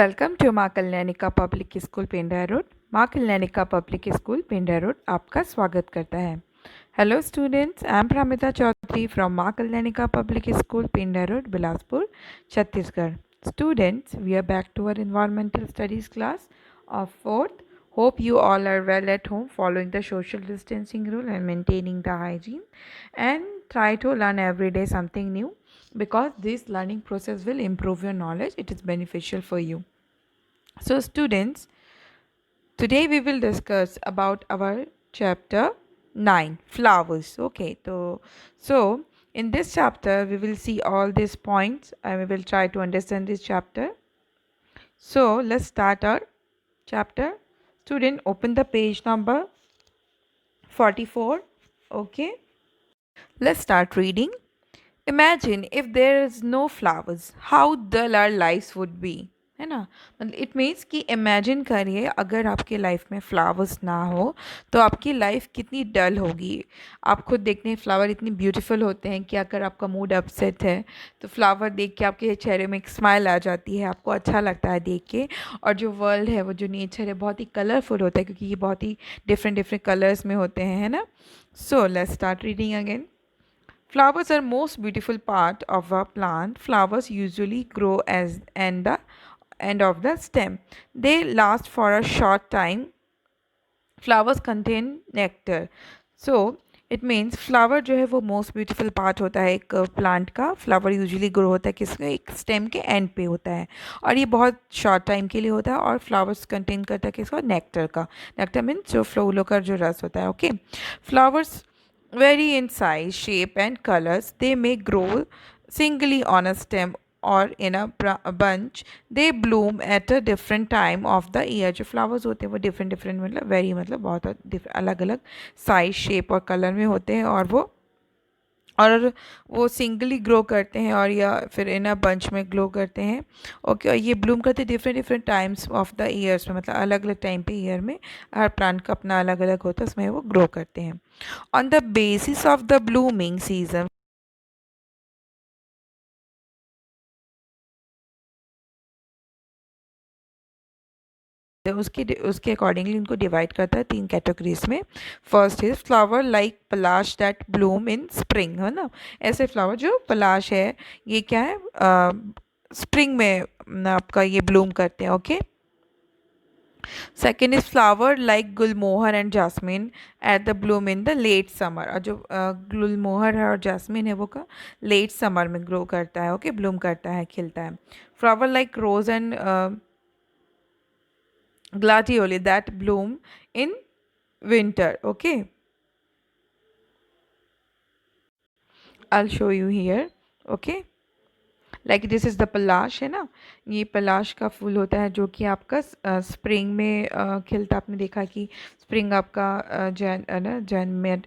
Welcome to Maa Kalyanika public school Pinda road. Maa Kalyanika public school Pinda road आपका स्वागत करता है। Hello students, I am Pramita Chaudhary from Maa Kalyanika public school Pinda road, Bilaspur, Chhattisgarh. Students, we are back to our environmental studies class of 4th. Hope you all are well at home, following the social distancing rule and maintaining the hygiene, and try to learn every day something new, because this learning process will improve your knowledge. It is beneficial for you. So students, today we will discuss about our chapter 9, flowers. Okay, so in this chapter we will see all these points and we will try to understand this chapter. So let's start our chapter. Student, open the page number 44. Okay, let's start reading. Imagine if there is no flowers, how dull our lives would be. है ना, मतलब it means कि imagine करिए अगर आपके life में flowers ना हो तो आपकी लाइफ कितनी डल होगी। आप खुद देखते हैं फ्लावर इतनी ब्यूटीफुल होते हैं कि अगर आपका मूड अपसेट है तो फ्लावर देख के आपके चेहरे में एक स्माइल आ जाती है, आपको अच्छा लगता है देख के। और जो वर्ल्ड है, वो जो नेचर है, बहुत ही कलरफुल होता है क्योंकि ये बहुत ही डिफरेंट डिफरेंट कलर्स में होते हैं, है ना। So let's start reading again. Flowers are most beautiful part of a plant. Flowers usually grow as and the end of the stem. They last for a short time. Flowers contain nectar. So it means flower जो है वो most beautiful part होता है एक plant का। Flower usually grow होता है किसके, एक स्टेम के एंड पे होता है और ये बहुत शॉर्ट टाइम के लिए होता है। और फ्लावर्स कंटेन करता है किसका, नेक्टर का। नेक्टर मीन्स जो फूलों का जो रस होता है। Okay, flowers vary in size, shape, and colors. They may grow singly on a stem or in a bunch. They bloom at a different time of the year. जो flowers होते हैं वो different different मतलब very मतलब बहुत अलग अलग size, shape और color में होते हैं और वो सिंगली ग्रो करते हैं और या फिर इन अ बंच में ग्लो करते हैं। ओके, और ये ब्लूम करते हैं different different times of the years में, मतलब अलग अलग टाइम पे ईयर में हर प्लांट का अपना अलग अलग होता है, उसमें वो ग्रो करते हैं। On the basis of the blooming season, उसके उसके अकॉर्डिंगली उनको डिवाइड करता है 3 कैटेगरीज में। First is flower like Palash that Bloom in spring, है ना। ऐसे फ्लावर जो पलाश है ये क्या है, स्प्रिंग में आपका ये ब्लूम करते हैं। Okay, second is flower like gulmohar and jasmine at the bloom in the late summer. और जो गुलमोहर है और जासमिन है वो का लेट समर में ग्रो करता है। ओके, ब्लूम करता है, खिलता है। Flower like rose and gladioli that bloom in winter. Okay, I'll show you here. Okay, like this is the palash, है ना। ये पलाश का फूल होता है जो कि आपका स्प्रिंग में खिलता। आपने देखा कि स्प्रिंग आपका जैन है ना, जैन में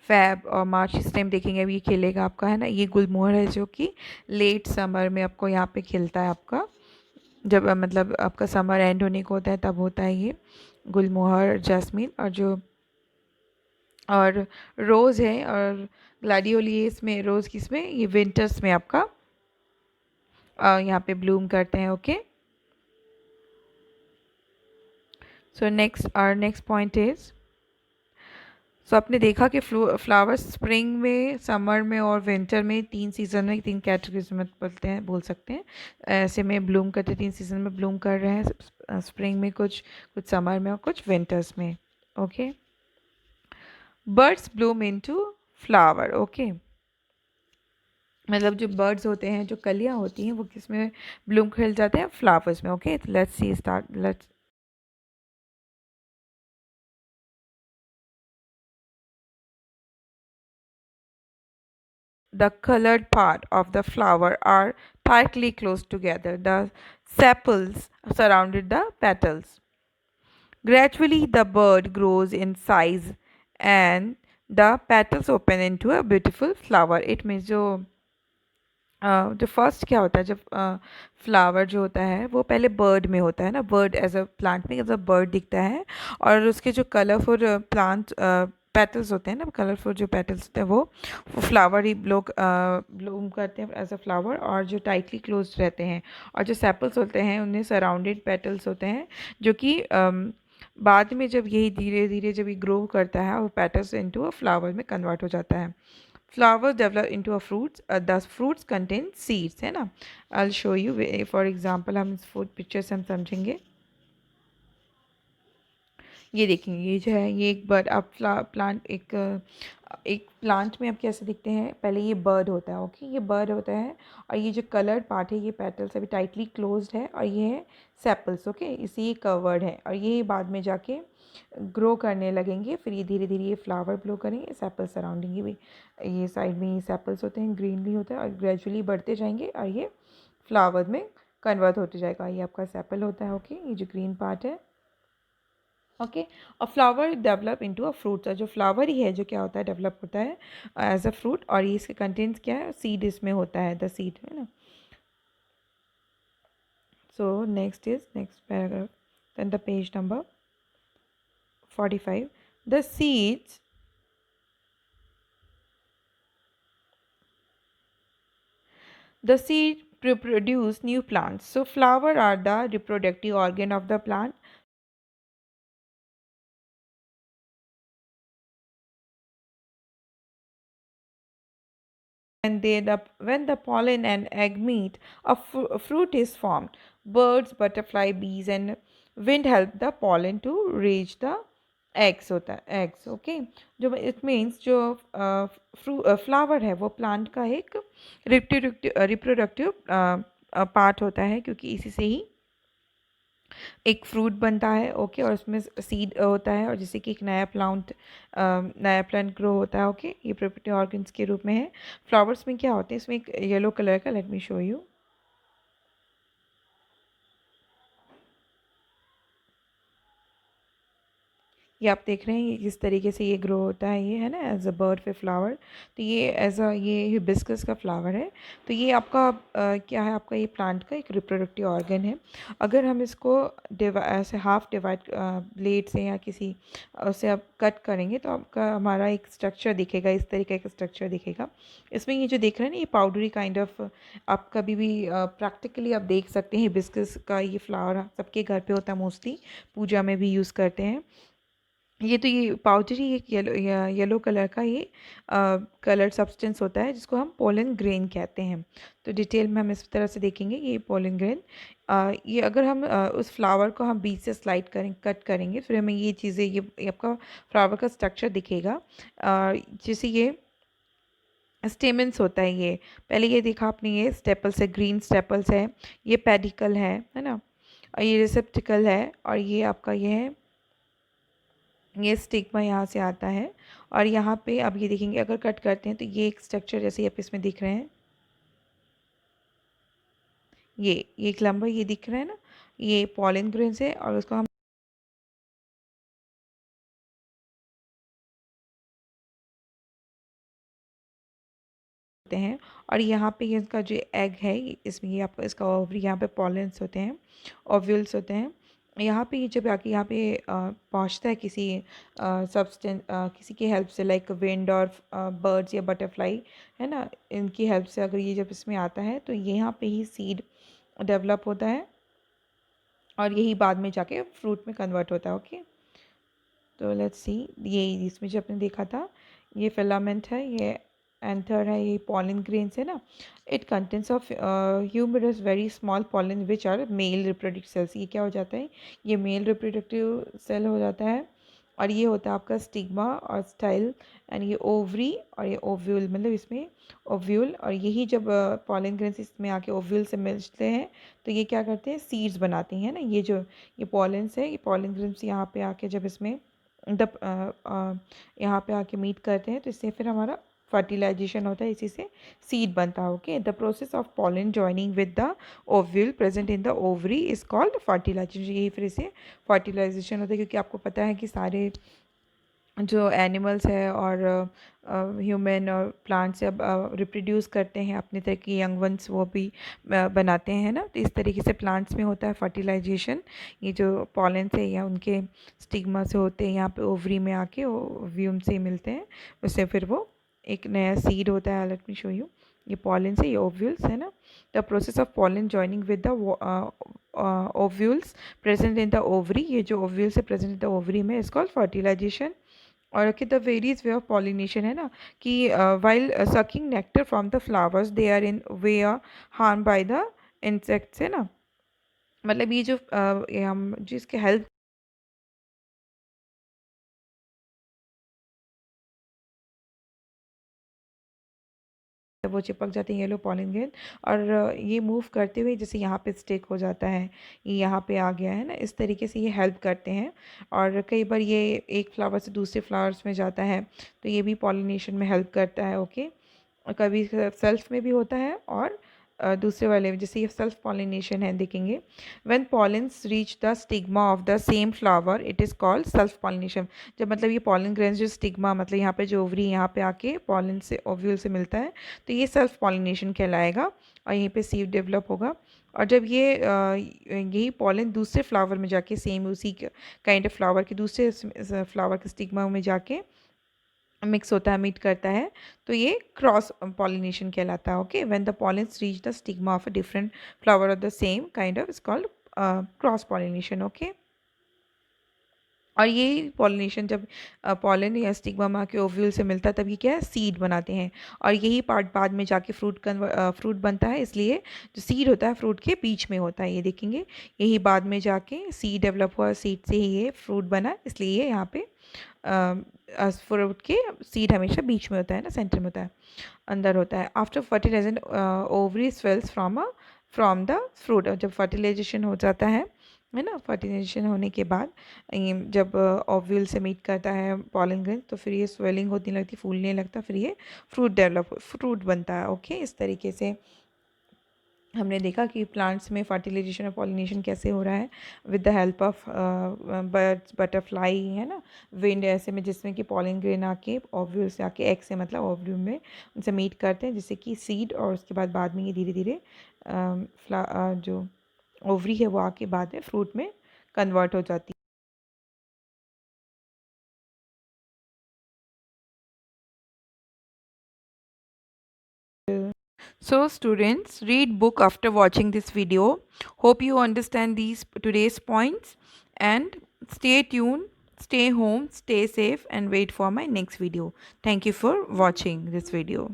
फैब और मार्च इस टाइम देखेंगे ये खिलेगा आपका, है ना। ये गुलमोहर है जो कि लेट समर में आपको यहाँ पे खिलता है आपका, जब मतलब आपका समर एंड होने को होता है तब होता है ये गुलमोहर, जैस्मिन। और रोज़ है और ग्लैडियोली इसमें, रोज़ किसमें, ये विंटर्स में आपका यहाँ पे ब्लूम करते हैं। Okay, so next point is, so आपने देखा कि फ्लावर्स स्प्रिंग में, समर में और विंटर में, 3 सीज़न में, 3 कैटेगरीज में बोल सकते हैं ऐसे में ब्लूम करते, 3 सीज़न में ब्लूम कर रहे हैं। स्प्रिंग में कुछ समर में और कुछ विंटर्स में। Okay, birds Bloom into flower. Okay, मतलब जो बर्ड्स होते हैं, जो कलियाँ होती हैं, वो किस में ब्लूम खिल जाते हैं, फ्लावर्स में। Okay, let's see start, let's the colored part of the flower are tightly closed together. The sepals surrounded the petals. Gradually, the bud grows in size and the petals open into a beautiful flower. It means जो first क्या होता है, जब flower जो होता है वो पहले बर्ड में होता है ना, बर्ड एज अ प्लांट में एज अ बर्ड दिखता है और उसके जो कलरफुल प्लांट पेटल्स होते हैं ना, कलरफुल जो पेटल्स होते हैं वो फ्लावर ही लोग ब्लूम करते हैं एज अ फ्लावर, और जो टाइटली क्लोज रहते हैं। और जो सेपल्स होते हैं उनमें सराउंडेड पेटल्स होते हैं, जो कि बाद में जब यही धीरे धीरे जब ये ग्रो करता है वो पेटल्स इनटू अ फ्लावर में कन्वर्ट हो जाता है। Flowers develop into a fruits, the fruits contain seeds, है ना। I show you for example, हम इस फूड पिक्चर से हम समझेंगे। ये देखेंगे, ये जो है ये एक बर्ड, आप प्लांट एक प्लांट में आप कैसे दिखते हैं, पहले ये बर्ड होता है, ओके, ये बर्ड होता है, और ये जो कलर्ड पार्ट है ये पेटल्स अभी टाइटली क्लोज्ड है, और ये है सेपल्स, ओके, इसी ये कवर्ड है, और ये बाद में जाके ग्रो करने लगेंगे, फिर ये धीरे धीरे ये फ्लावर ग्रो करेंगे, सेपल्स सराउंडिंग ये भी, ये साइड में ये सेपल्स होते हैं, ग्रीनरी होता है, और ग्रेजुअली बढ़ते जाएंगे और ये फ्लावर में कन्वर्ट होते जाएगा। ये आपका सेपल होता है, ओके, ये जो ग्रीन पार्ट है, ओके। और flower develop into a fruit, जो फ्लावर ही है जो क्या होता है, डेवलप होता है एज अ फ्रूट, और ये इसके कंटेंट्स क्या है, सीड इसमें होता है, द सीड, है ना। So next is next paragraph, then the page number 45, the seeds the seed produce new plants. So flower are the reproductive organ of the plant. And when the pollen and egg meet, a fruit is formed. Birds, butterfly, bees, and wind help the pollen to reach the eggs होता है, eggs, okay। जो it means जो flower है वो plant का एक reproductive part होता है, क्योंकि इसी से ही एक फ्रूट बनता है, ओके, और उसमें सीड होता है, और जिससे कि एक नया प्लांट ग्रो होता है, ओके। ये प्रोडक्टिव ऑर्गन्स के रूप में है। फ्लावर्स में क्या होते हैं, इसमें एक येलो कलर का, लेट मी शो यू। ये आप देख रहे हैं, ये जिस तरीके से ये ग्रो होता है, ये है ना एज अ बर्ड फिर फ्लावर, तो ये एज अ ये हिबिस्कस का फ्लावर है। तो ये आपका क्या है, आपका ये प्लांट का एक रिप्रोडक्टिव ऑर्गन है। अगर हम इसको ऐसे हाफ डिवाइड ब्लेड से या किसी उससे आप कट करेंगे तो आपका हमारा एक स्ट्रक्चर दिखेगा, इस तरीके का स्ट्रक्चर दिखेगा। इसमें ये जो देख रहे हैं ना, ये पाउडरी काइंड ऑफ, आप कभी भी प्रैक्टिकली आप देख सकते हैं, हिबिस्कस का ये फ्लावर सबके घर पे होता है, मोस्टली पूजा में भी यूज़ करते हैं। ये तो ये पाउडरी एक येलो कलर का ये कलर सब्सटेंस होता है, जिसको हम पोलन ग्रेन कहते हैं। तो डिटेल में हम इस तरह से देखेंगे, ये पोलन ग्रेन, ये अगर हम उस फ्लावर को हम बीच से स्लाइड करें, कट करेंगे, फिर हमें ये चीज़ें, ये आपका फ्लावर का स्ट्रक्चर दिखेगा। जैसे ये स्टेमेंस होता है, ये पहले ये देखा आपने, ये स्टेपल्स है, ग्रीन स्टेपल्स है, ये पेडिकल है ना, और ये रिसेप्टिकल है, और ये आपका ये है, ये स्टिग्मा यहाँ से आता है। और यहाँ पे अब ये देखेंगे, अगर कट करते हैं तो ये एक स्ट्रक्चर जैसे आप इसमें दिख रहे हैं, ये एक लंबा ये दिख रहा है ना, ये पॉलन ग्रेन्स है, और उसको हम हैं। और यहाँ पे ये इसका जो एग है, इसमें ये आपका इसका ओवरी, यहाँ पे पॉलेंस होते हैं, ओव्यूल्स होते हैं। यहाँ पे ये जब आके यहाँ पे पहुँचता है किसी सब्सटेंस, किसी की हेल्प से, लाइक विंड और बर्ड्स या बटरफ्लाई, है ना, इनकी हेल्प से अगर ये जब इसमें आता है तो यहाँ पे ही सीड डेवलप होता है, और यही बाद में जाके फ्रूट में कन्वर्ट होता है, ओके। तो लेट्स सी, ये इसमें जो आपने देखा था, ये फिलामेंट है, ये एंथर है, ये पॉलन ग्रेन्स है ना। It contents of humerus very small pollen which are male reproductive cells. ये क्या हो जाता है, ये मेल रिप्रोडक्टिव सेल हो जाता है, और ये होता है आपका स्टिग्मा और स्टाइल, एंड ये ओवरी और ये ओव्यूल, मतलब इसमें ओव्यूल, और यही जब पॉलन ग्रेन्स इसमें आके ओव्यूल से मिलते हैं तो ये क्या करते हैं, सीड्स बनाती हैं ना। ये जो ये पॉलेंस है, ये पॉलन ग्रेन्स यहाँ पे आके जब इसमें द यहाँ पे आके मीट करते हैं तो इससे फिर हमारा फर्टिलाइजेशन होता है, इसी से सीड बनता है, okay. The process of pollen joining with the ovule present in the ovary is called fertilisation. यही फिर इसे फर्टिलाइजेशन होता है, क्योंकि आपको पता है कि सारे जो एनिमल्स है और ह्यूमन और प्लांट्स अब रिप्रोड्यूस करते हैं अपने तरह की यंग वंस, वो भी बनाते हैं ना। तो इस तरीके से प्लांट्स में होता है फर्टिलाइजेशन। ये जो पॉलन से या उनके स्टिग्मा से होते हैं, यहाँ पे ओवरी में आके ओव्यूम से मिलते हैं, उससे फिर वो एक नया सीड होता है। लेट मी शो यू, ये पॉलन से, ये ओव्यूल्स है ना। The process of pollen joining with the ovules present in the ovary, ये जो ओव्यूल्स है प्रेजेंट इन द ओवरी में, इज कॉल्ड फर्टिलाइजेशन। और कि the varies way of pollination है ना, कि while sucking nectar from the flowers they are in way harm by the insects है ना। मतलब ये जो ये हम जिसके हेल्प वो चिपक जाते हैं, ये लोग पॉलिन ग्रेन। और ये मूव करते हुए जैसे यहाँ पे स्टिक हो जाता है, ये यहाँ पे आ गया है ना, इस तरीके से ये हेल्प करते हैं। और कई बार ये एक फ्लावर से दूसरे फ्लावर्स में जाता है, तो ये भी पॉलिनेशन में हेल्प करता है। ओके, कभी सेल्फ में भी होता है और दूसरे वाले में, जैसे ये सेल्फ पॉलिनेशन है, देखेंगे। When pollens reach the stigma of the same flower it is called self pollination. जब मतलब ये पॉलिन ग्रेन्स जो स्टिग्मा, मतलब यहाँ पे जो ओवरी यहाँ पे आके पॉलिन से ओव्यूल से मिलता है, तो ये सेल्फ पॉलिनेशन कहलाएगा और यहीं पे सीड डेवलप होगा। और जब ये यही पॉलिन दूसरे फ्लावर में जाके, सेम उसी काइंड ऑफ फ्लावर के दूसरे फ्लावर के स्टिग्मा में जाके मिक्स होता है, मीट करता है, तो ये क्रॉस पॉलिनेशन कहलाता है। Okay, when the pollens reach the stigma of a different flower of the same kind of is called cross pollination. Okay, और ये पॉलिनेशन जब पॉलन या स्टिग्मा माँ के ओव्यूल से मिलता है, तब ये क्या है, सीड बनाते हैं। और यही पार्ट बाद में जाके फ्रूट बनता है, इसलिए जो सीड होता है फ्रूट के बीच में होता है, ये देखेंगे। यही बाद में जाके सीड डेवलप हुआ, सीड से ही ये फ्रूट बना, इसलिए ये यहाँ पे फ्रूट के सीड हमेशा बीच में होता है ना, सेंटर में होता है, अंदर होता है। After fertilisation ovary swells from the fruit. जब फर्टिलाइजेशन हो जाता है ना, फर्टिलाइजेशन होने के बाद जब ओव्यूल से मीट करता है पॉलन ग्रेन, तो फिर ये स्वेलिंग होने लगती, फूलने लगता, फिर ये फ्रूट बनता है। ओके, इस तरीके से हमने देखा कि प्लांट्स में फर्टिलाइजेशन और पॉलिनेशन कैसे हो रहा है with the help of birds, butterfly है ना, विंड, ऐसे में जिसमें कि पॉलन ग्रेन आके ओव्यूल से आके, एग से मतलब ओव्यूल में उनसे मीट करते हैं, जिससे कि सीड, और उसके बाद में ये धीरे धीरे जो ओवरी है वो आके बाद में फ्रूट में कन्वर्ट हो जाती है। So students, read book after watching this video. Hope you understand these today's points, and stay tuned, stay home, stay safe, and wait for my next video. Thank you for watching this video.